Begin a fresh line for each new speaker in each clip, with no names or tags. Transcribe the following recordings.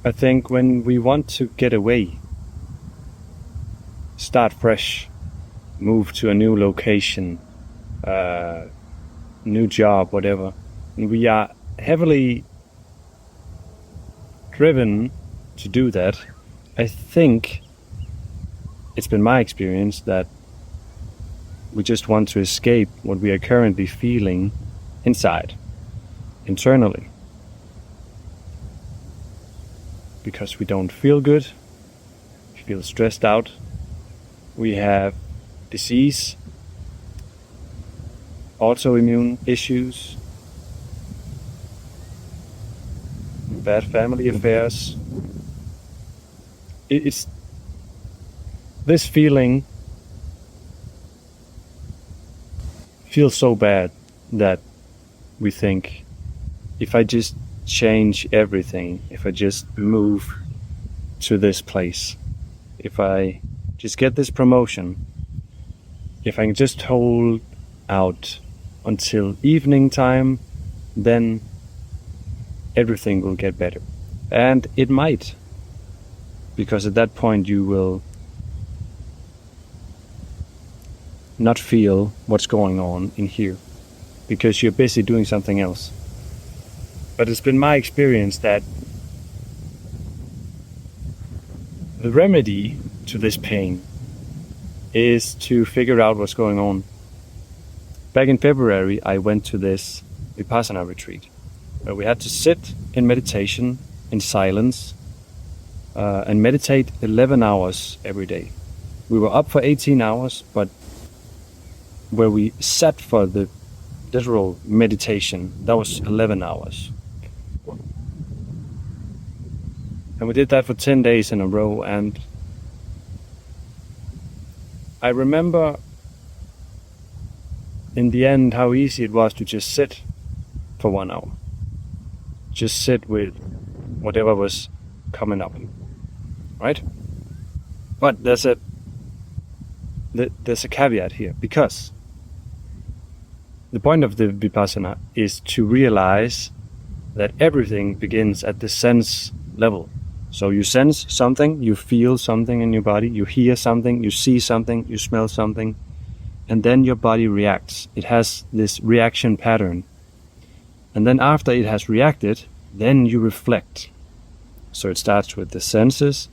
I think when we want to get away, start fresh, move to a new location, new job, whatever, and we are heavily driven to do that, I think it's been my experience that we just want to escape what we are currently feeling inside, internally. Because we don't feel good, we feel stressed out, we have disease, autoimmune issues, bad family affairs. It's this feeling feels so bad that we think, if I just change everything, if I just move to this place, if I just get this promotion, if I can just hold out until evening time, then everything will get better. And it might, because at that point you will not feel what's going on in here, because you're busy doing something else. But it's been my experience that the remedy to this pain is to figure out what's going on. Back in February, I went to this Vipassana retreat where we had to sit in meditation, in silence, and meditate 11 hours every day. We were up for 18 hours, but where we sat for the literal meditation, that was 11 hours. And we did that for 10 days in a row, and I remember in the end how easy it was to just sit for 1 hour. Just sit with whatever was coming up, right? But there's a caveat here, because the point of the Vipassana is to realize that everything begins at the sense level. So you sense something, you feel something in your body, you hear something, you see something, you smell something, and then your body reacts. It has this reaction pattern. And then after it has reacted, then you reflect. So it starts with the senses,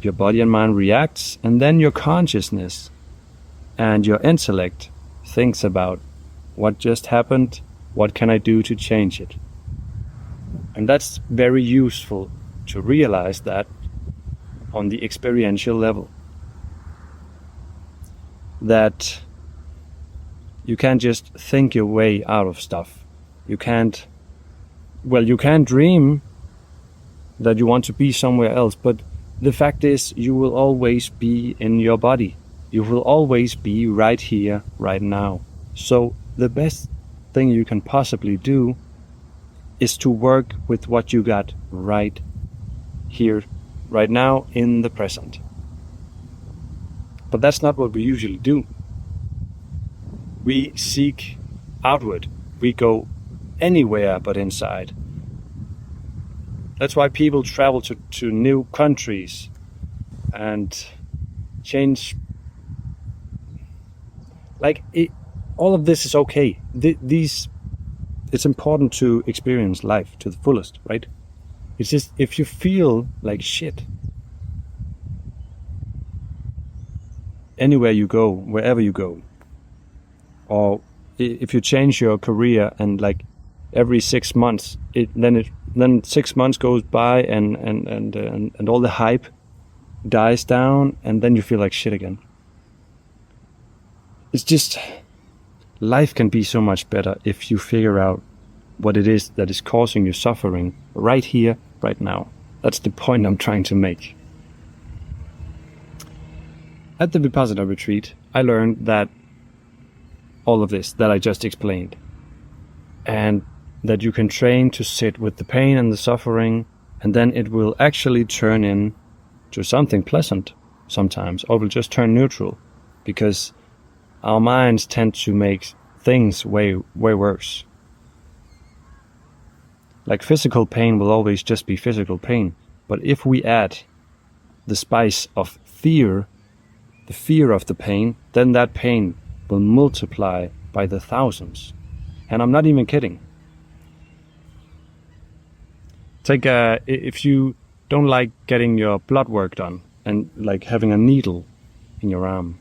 your body and mind reacts, and then your consciousness and your intellect thinks about what just happened, what can I do to change it? And that's very useful to realize that on the experiential level. That you can't just think your way out of stuff. You can dream that you want to be somewhere else, but the fact is you will always be in your body. You will always be right here, right now. So the best thing you can possibly do is to work with what you got right here, right now, in the present. But that's not what we usually do. We seek outward. We go anywhere but inside. That's why people travel to new countries and change. All of this is okay. It's important to experience life to the fullest, right? It's just, if you feel like shit, anywhere you go, wherever you go, or if you change your career and like every 6 months, then 6 months goes by and all the hype dies down, and then you feel like shit again. It's just, life can be so much better if you figure out what it is that is causing you suffering right here, right now. That's the point I'm trying to make. At the Vipassana retreat, I learned that all of this that I just explained, and that you can train to sit with the pain and the suffering, and then it will actually turn into something pleasant sometimes, or will just turn neutral, because our minds tend to make things way worse. Like physical pain will always just be physical pain, But if we add the spice of fear, the fear of the pain, then that pain will multiply by the thousands. And I'm not even kidding. If you don't like getting your blood work done and like having a needle in your arm,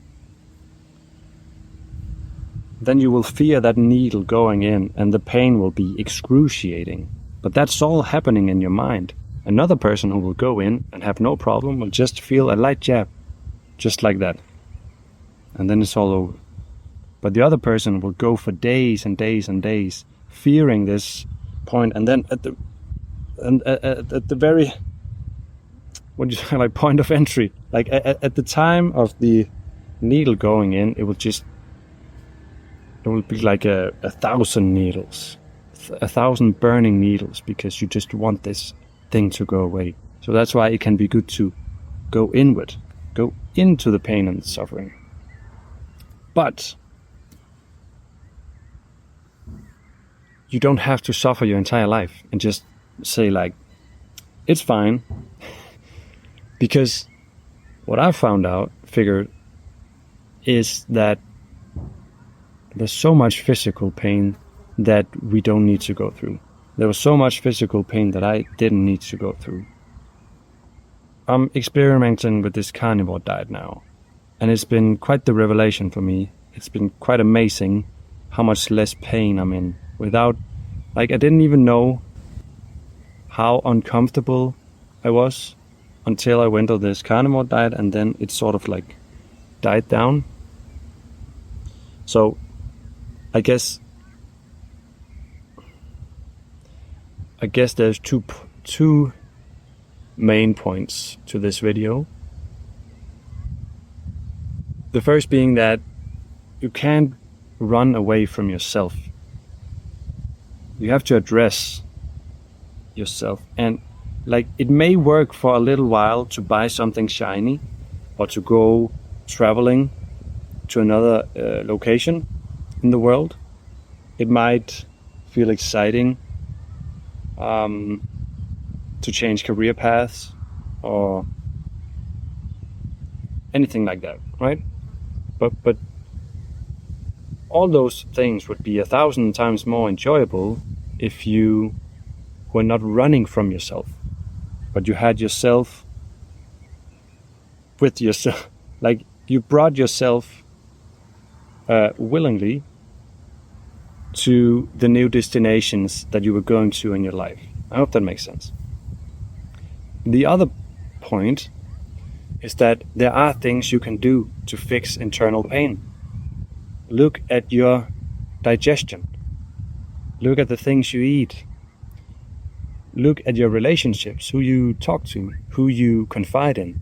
then you will fear that needle going in and the pain will be excruciating. But that's all happening in your mind. Another person who will go in and have no problem will just feel a light jab, just like that. And then it's all over. But the other person will go for days and days and days, fearing this point, and then at the very, what do you say, like point of entry, like at the time of the needle going in, it will be like a 1,000 needles, 1,000 burning needles, because you just want this thing to go away. So that's why it can be good to go inward, go into the pain and the suffering. But you don't have to suffer your entire life and just say like, it's fine. Because what I figured is that there's so much physical pain that we don't need to go through. There was so much physical pain that I didn't need to go through. I'm experimenting with this carnivore diet now, and it's been quite the revelation for me. It's been quite amazing how much less pain I'm in without, like, I didn't even know how uncomfortable I was until I went on this carnivore diet, and then it sort of like died down. So I guess there's two main points to this video. The first being that you can't run away from yourself. You have to address yourself. And like, it may work for a little while to buy something shiny or to go traveling to another location in the world. It might feel exciting to change career paths or anything like that, right? But all those things would be 1,000 times more enjoyable if you were not running from yourself, but you had yourself with yourself. Like, you brought yourself willingly to the new destinations that you were going to in your life. I hope that makes sense. The other point is that there are things you can do to fix internal pain. Look at your digestion. Look at the things you eat. Look at your relationships, who you talk to, who you confide in.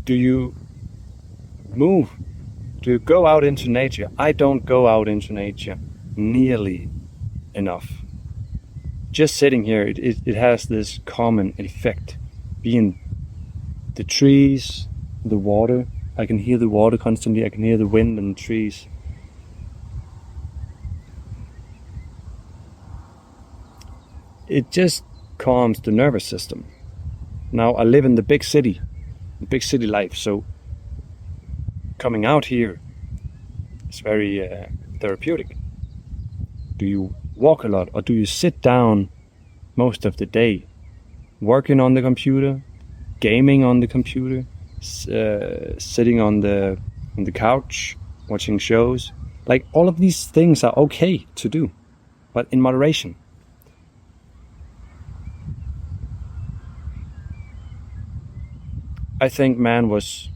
Do you move? Do you go out into nature? I don't go out into nature nearly enough. Just sitting here, it has this common effect. Being the trees, the water. I can hear the water constantly. I can hear the wind and the trees. It just calms the nervous system. Now I live in the big city life, so coming out here is very therapeutic. Do you walk a lot, or do you sit down most of the day, working on the computer, gaming on the computer, sitting on the couch, watching shows? Like, all of these things are okay to do, but in moderation. I think man was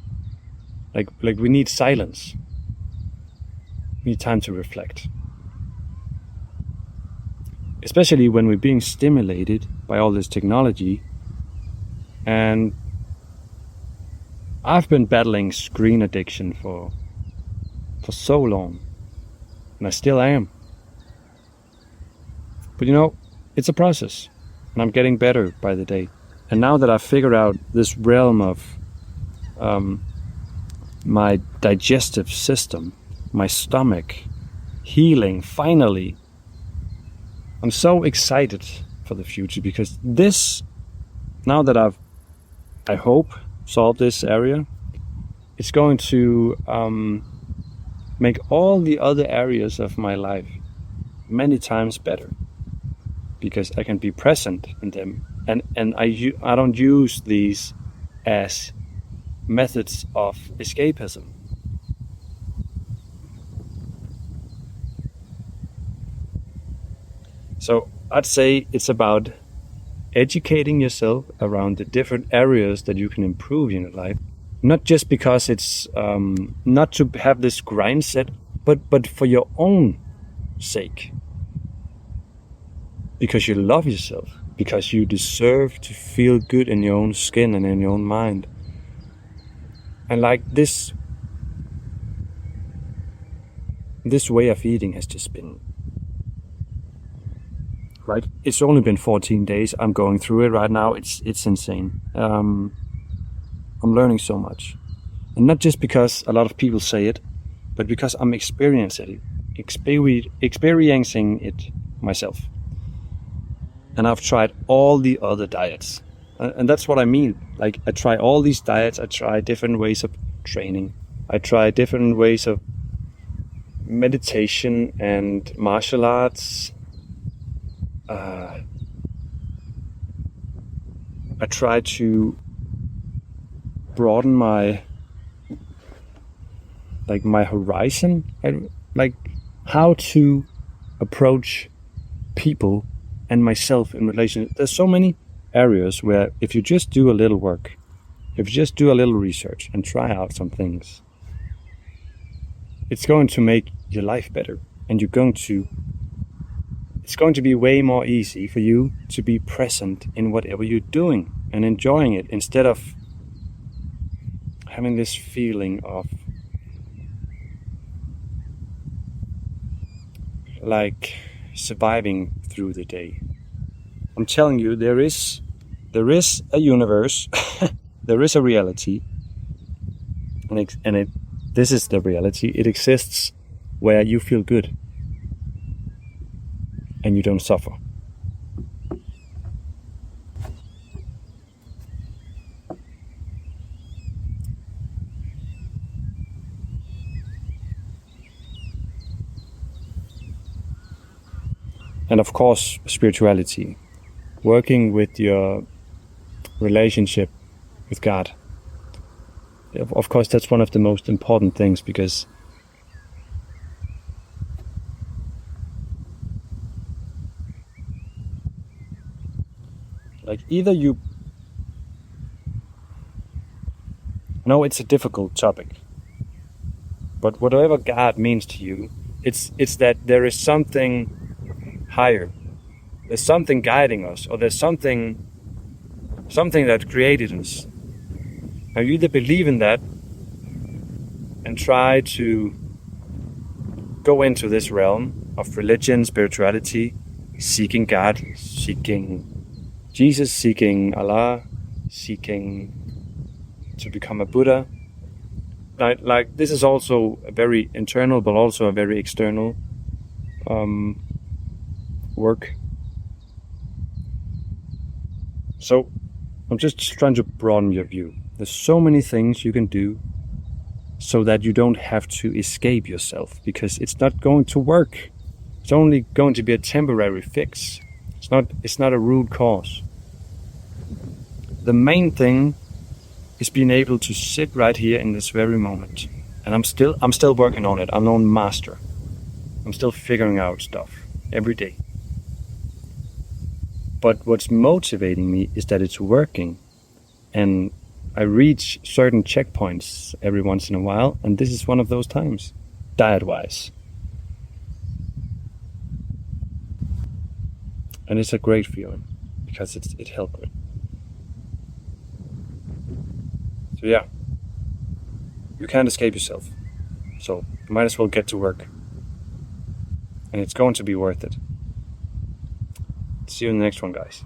like we need silence. We need time to reflect. Especially when we're being stimulated by all this technology. And I've been battling screen addiction for so long. And I still am. But you know, it's a process. And I'm getting better by the day. And now that I've figured out this realm of my digestive system, my stomach, healing, finally, I'm so excited for the future, because this, now that I hope, solved this area, it's going to make all the other areas of my life many times better, because I can be present in them, and I don't use these as methods of escapism. So I'd say it's about educating yourself around the different areas that you can improve in your life, not just because it's not to have this grind set, but for your own sake, because you love yourself, because you deserve to feel good in your own skin and in your own mind. And like this way of eating has just been, right? It's only been 14 days. I'm going through it right now. It's insane. I'm learning so much, and not just because a lot of people say it, but because I'm experiencing it myself. And I've tried all the other diets, and that's what I mean. Like, I try all these diets. I try different ways of training. I try different ways of meditation and martial arts. I try to broaden my horizon, like how to approach people and myself in relation. There's so many areas where if you just do a little work, if you just do a little research and try out some things, it's going to make your life better, and it's going to be way more easy for you to be present in whatever you're doing and enjoying it, instead of having this feeling of like surviving through the day. I'm telling you, there is a universe, there is a reality, and this is the reality. It exists where you feel good and you don't suffer. And of course, spirituality, working with your relationship with God. Of course, that's one of the most important things, because like either you know, it's a difficult topic, but whatever God means to you, it's that there is something higher. There's something guiding us, or there's something that created us. Now you either believe in that and try to go into this realm of religion, spirituality, seeking God, seeking Jesus, seeking Allah, seeking to become a Buddha. Like this is also a very internal, but also a very external work. So I'm just trying to broaden your view. There's so many things you can do so that you don't have to escape yourself, because it's not going to work. It's only going to be a temporary fix. It's not a root cause. The main thing is being able to sit right here in this very moment. And I'm still working on it. I'm no master. I'm still figuring out stuff every day. But what's motivating me is that it's working, and I reach certain checkpoints every once in a while, and this is one of those times, diet-wise. And it's a great feeling, because it helped me. So yeah, you can't escape yourself, so you might as well get to work, and it's going to be worth it. See you in the next one, guys.